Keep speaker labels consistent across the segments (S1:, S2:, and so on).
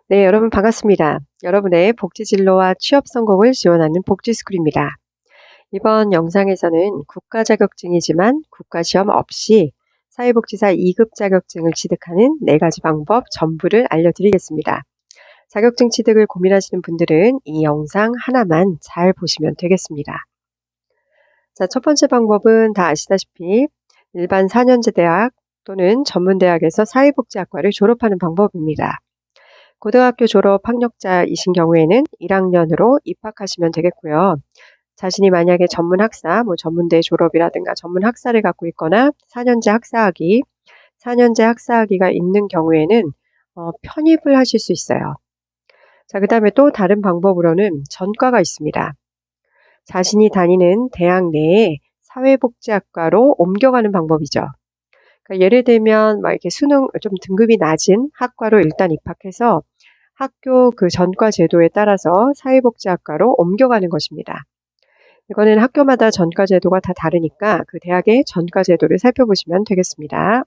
S1: 네, 여러분 반갑습니다. 여러분의 복지 진로와 취업 성공을 지원하는 복지스쿨입니다. 이번 영상에서는 국가 자격증이지만 국가 시험 없이 사회복지사 2급 자격증을 취득하는 4가지 방법 전부를 알려드리겠습니다. 자격증 취득을 고민하시는 분들은 이 영상 하나만 잘 보시면 되겠습니다. 자, 첫 번째 방법은 다 아시다시피 일반 4년제 대학 또는 전문대학에서 사회복지학과를 졸업하는 방법입니다. 고등학교 졸업 학력자이신 경우에는 1학년으로 입학하시면 되겠고요. 자신이 만약에 전문 학사, 전문대 졸업이라든가 전문 학사를 갖고 있거나 4년제 학사학위가 있는 경우에는 편입을 하실 수 있어요. 자, 그 다음에 또 다른 방법으로는 전과가 있습니다. 자신이 다니는 대학 내에 사회복지학과로 옮겨가는 방법이죠. 그러니까 예를 들면 이렇게 수능 좀 등급이 낮은 학과로 일단 입학해서 학교 그 전과 제도에 따라서 사회복지학과로 옮겨가는 것입니다. 이거는 학교마다 전과 제도가 다 다르니까 그 대학의 전과 제도를 살펴보시면 되겠습니다.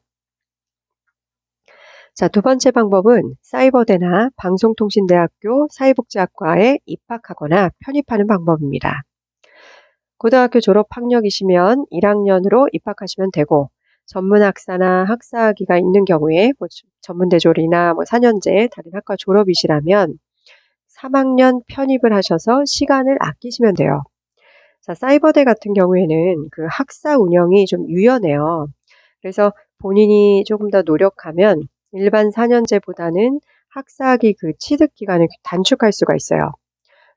S1: 자, 두 번째 방법은 사이버대나 방송통신대학교 사회복지학과에 입학하거나 편입하는 방법입니다. 고등학교 졸업 학력이시면 1학년으로 입학하시면 되고 전문 학사나 학사학위가 있는 경우에 전문대졸이나 4년제 다른 학과 졸업이시라면 3학년 편입을 하셔서 시간을 아끼시면 돼요. 자, 사이버대 같은 경우에는 그 학사 운영이 좀 유연해요. 그래서 본인이 조금 더 노력하면 일반 4년제보다는 학사학위 그 취득 기간을 단축할 수가 있어요.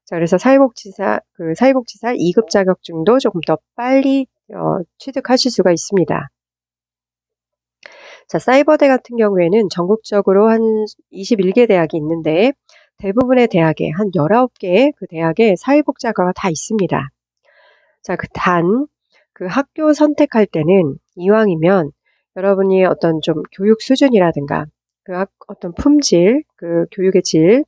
S1: 자, 그래서 사회복지사 2급 자격증도 조금 더 빨리 취득하실 수가 있습니다. 자, 사이버대 같은 경우에는 전국적으로 한 21개 대학이 있는데 대부분의 대학에 한 19개의 그 대학에 사회복지학과가 다 있습니다. 자, 그 학교 선택할 때는 이왕이면 여러분이 어떤 좀 교육 수준이라든가 어떤 품질, 그 교육의 질,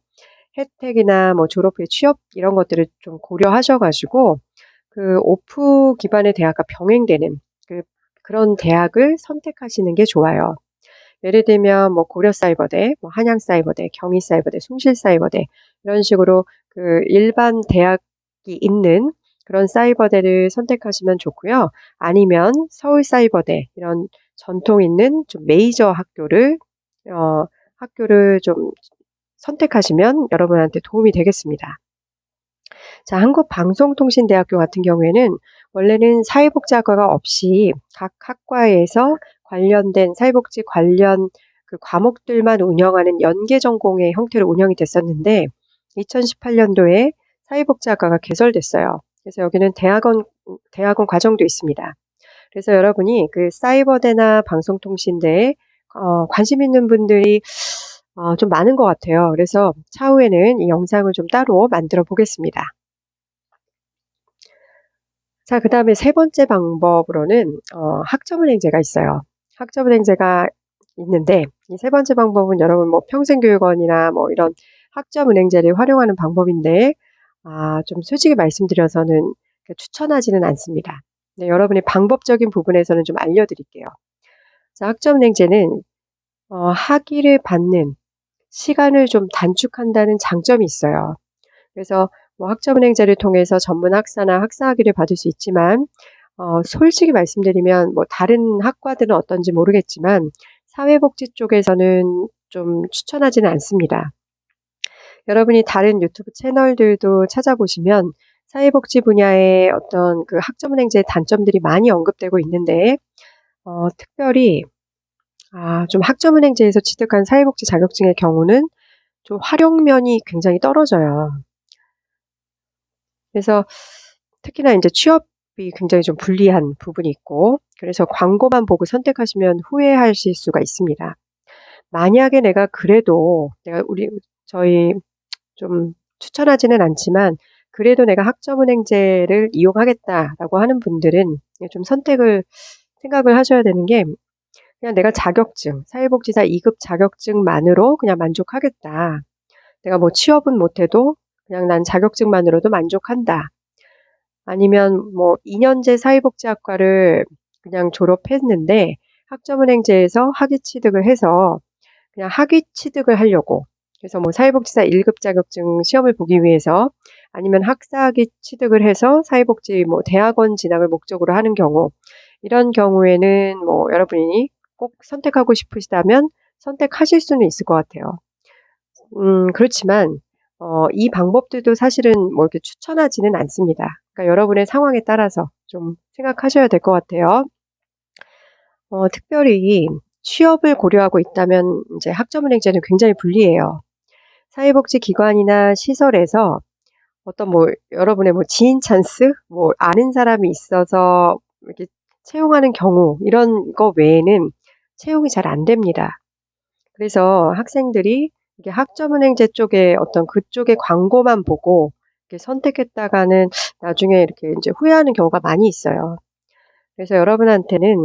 S1: 혜택이나 졸업 후에 취업 이런 것들을 좀 고려하셔가지고 그 오프 기반의 대학과 병행되는 그런 대학을 선택하시는 게 좋아요. 예를 들면 고려사이버대, 한양사이버대, 경희사이버대, 숭실사이버대 이런 식으로 그 일반 대학이 있는 그런 사이버대를 선택하시면 좋고요. 아니면 서울사이버대 이런 전통 있는 좀 메이저 학교를 좀 선택하시면 여러분한테 도움이 되겠습니다. 자, 한국방송통신대학교 같은 경우에는 원래는 사회복지학과가 없이 각 학과에서 관련된 사회복지 관련 그 과목들만 운영하는 연계 전공의 형태로 운영이 됐었는데 2018년도에 사회복지학과가 개설됐어요. 그래서 여기는 대학원 과정도 있습니다. 그래서 여러분이 그 사이버대나 방송통신대에 관심 있는 분들이 좀 많은 것 같아요. 그래서 차후에는 이 영상을 좀 따로 만들어 보겠습니다. 자, 그 다음에 세 번째 방법으로는 학점은행제가 있어요. 학점은행제가 있는데 이 세 번째 방법은 여러분 평생교육원이나 이런 학점은행제를 활용하는 방법인데 좀 솔직히 말씀드려서는 추천하지는 않습니다. 네, 여러분의 방법적인 부분에서는 좀 알려드릴게요. 자, 학점은행제는 학위를 받는 시간을 좀 단축한다는 장점이 있어요. 그래서 학점은행제를 통해서 전문 학사나 학사학위를 받을 수 있지만 솔직히 말씀드리면 다른 학과들은 어떤지 모르겠지만 사회복지 쪽에서는 좀 추천하지는 않습니다. 여러분이 다른 유튜브 채널들도 찾아보시면 사회복지 분야의 어떤 그 학점은행제의 단점들이 많이 언급되고 있는데 특별히 좀 학점은행제에서 취득한 사회복지 자격증의 경우는 좀 활용면이 굉장히 떨어져요. 그래서 특히나 이제 취업이 굉장히 좀 불리한 부분이 있고 그래서 광고만 보고 선택하시면 후회하실 수가 있습니다. 만약에 저희 좀 추천하지는 않지만 그래도 내가 학점은행제를 이용하겠다라고 하는 분들은 좀 생각을 하셔야 되는 게 그냥 내가 사회복지사 2급 자격증만으로 그냥 만족하겠다. 내가 취업은 못해도 그냥 난 자격증만으로도 만족한다. 아니면 2년제 사회복지학과를 그냥 졸업했는데 학점은행제에서 학위 취득을 해서 그냥 학위 취득을 하려고 그래서 뭐 사회복지사 1급 자격증 시험을 보기 위해서 아니면 학사학위 취득을 해서 사회복지 뭐 대학원 진학을 목적으로 하는 경우 이런 경우에는 뭐 여러분이 꼭 선택하고 싶으시다면 선택하실 수는 있을 것 같아요. 그렇지만 이 방법들도 사실은 뭐 이렇게 추천하지는 않습니다. 그러니까 여러분의 상황에 따라서 좀 생각하셔야 될 것 같아요. 특별히 취업을 고려하고 있다면 이제 학점은행제는 굉장히 불리해요. 사회복지기관이나 시설에서 어떤 뭐 여러분의 뭐 지인 찬스, 뭐 아는 사람이 있어서 이렇게 채용하는 경우 이런 거 외에는 채용이 잘 안 됩니다. 그래서 학생들이 이게 학점은행제 쪽에 어떤 그쪽의 광고만 보고 이렇게 선택했다가는 나중에 이렇게 이제 후회하는 경우가 많이 있어요. 그래서 여러분한테는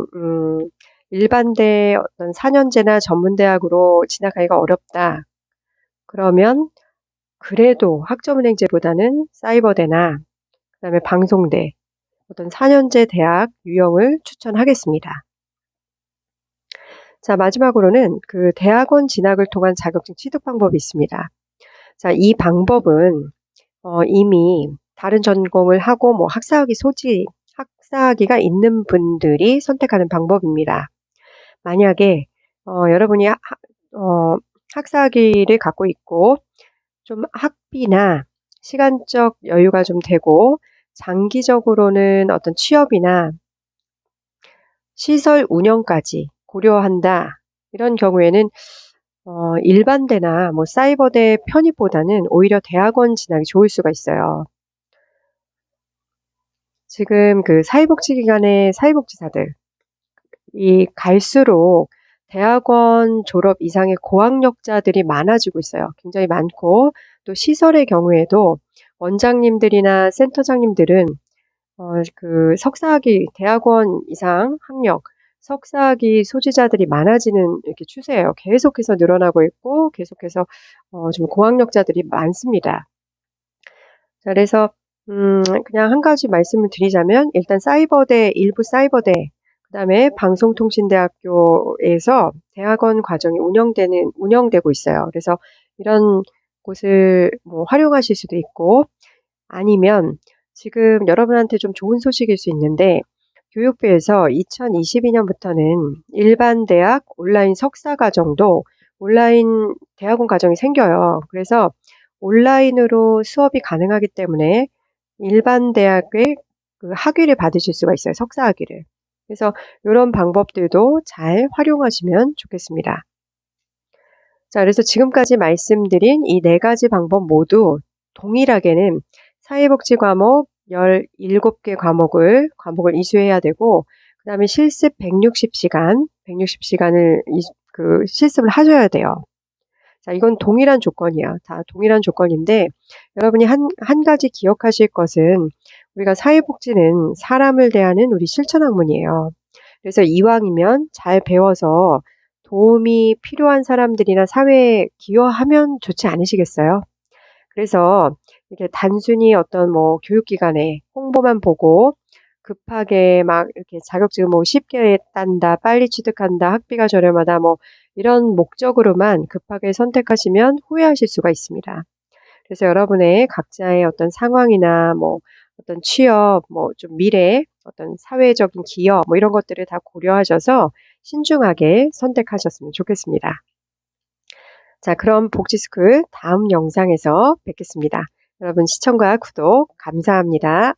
S1: 일반대 어떤 4년제나 전문대학으로 진학하기가 어렵다. 그러면 그래도 학점은행제보다는 사이버대나 그다음에 방송대 어떤 4년제 대학 유형을 추천하겠습니다. 자, 마지막으로는 그 대학원 진학을 통한 자격증 취득 방법이 있습니다. 자, 이 방법은 이미 다른 전공을 하고 뭐 학사학위가 있는 분들이 선택하는 방법입니다. 만약에 여러분이 학사학위를 갖고 있고 좀 학비나 시간적 여유가 좀 되고 장기적으로는 어떤 취업이나 시설 운영까지 고려한다. 이런 경우에는 일반대나 뭐 사이버대 편입보다는 오히려 대학원 진학이 좋을 수가 있어요. 지금 그 사회복지기관의 사회복지사들 이 갈수록 대학원 졸업 이상의 고학력자들이 많아지고 있어요. 굉장히 많고 또 시설의 경우에도 원장님들이나 센터장님들은 그 석사학위 대학원 이상 학력 석사학위 소지자들이 많아지는 이렇게 추세예요. 계속해서 늘어나고 있고 계속해서 좀 고학력자들이 많습니다. 자, 그래서 그냥 한 가지 말씀을 드리자면 일단 일부 사이버대 그다음에 방송통신대학교에서 대학원 과정이 운영되고 있어요. 그래서 이런 곳을 뭐 활용하실 수도 있고 아니면 지금 여러분한테 좀 좋은 소식일 수 있는데 교육부에서 2022년부터는 일반 대학 온라인 석사 과정도 온라인 대학원 과정이 생겨요. 그래서 온라인으로 수업이 가능하기 때문에 일반 대학의 그 학위를 받으실 수가 있어요. 석사 학위를. 그래서 이런 방법들도 잘 활용하시면 좋겠습니다. 자, 그래서 지금까지 말씀드린 이 네 가지 방법 모두 동일하게는 사회복지 과목 17개 과목을 이수해야 되고 그다음에 실습 160시간을 그 실습을 하셔야 돼요. 자, 이건 동일한 조건이야. 다 동일한 조건인데 여러분이 한 가지 기억하실 것은 우리가 사회복지는 사람을 대하는 우리 실천 학문이에요. 그래서 이왕이면 잘 배워서 도움이 필요한 사람들이나 사회에 기여하면 좋지 않으시겠어요? 그래서 이게 단순히 어떤 뭐 교육기관에 홍보만 보고 급하게 막 이렇게 자격증을 뭐 쉽게 딴다, 빨리 취득한다, 학비가 저렴하다, 뭐 이런 목적으로만 급하게 선택하시면 후회하실 수가 있습니다. 그래서 여러분의 각자의 어떤 상황이나 뭐 어떤 취업, 뭐 좀 미래, 어떤 사회적인 기여, 뭐 이런 것들을 다 고려하셔서 신중하게 선택하셨으면 좋겠습니다. 자, 그럼 복지스쿨 다음 영상에서 뵙겠습니다. 여러분 시청과 구독 감사합니다.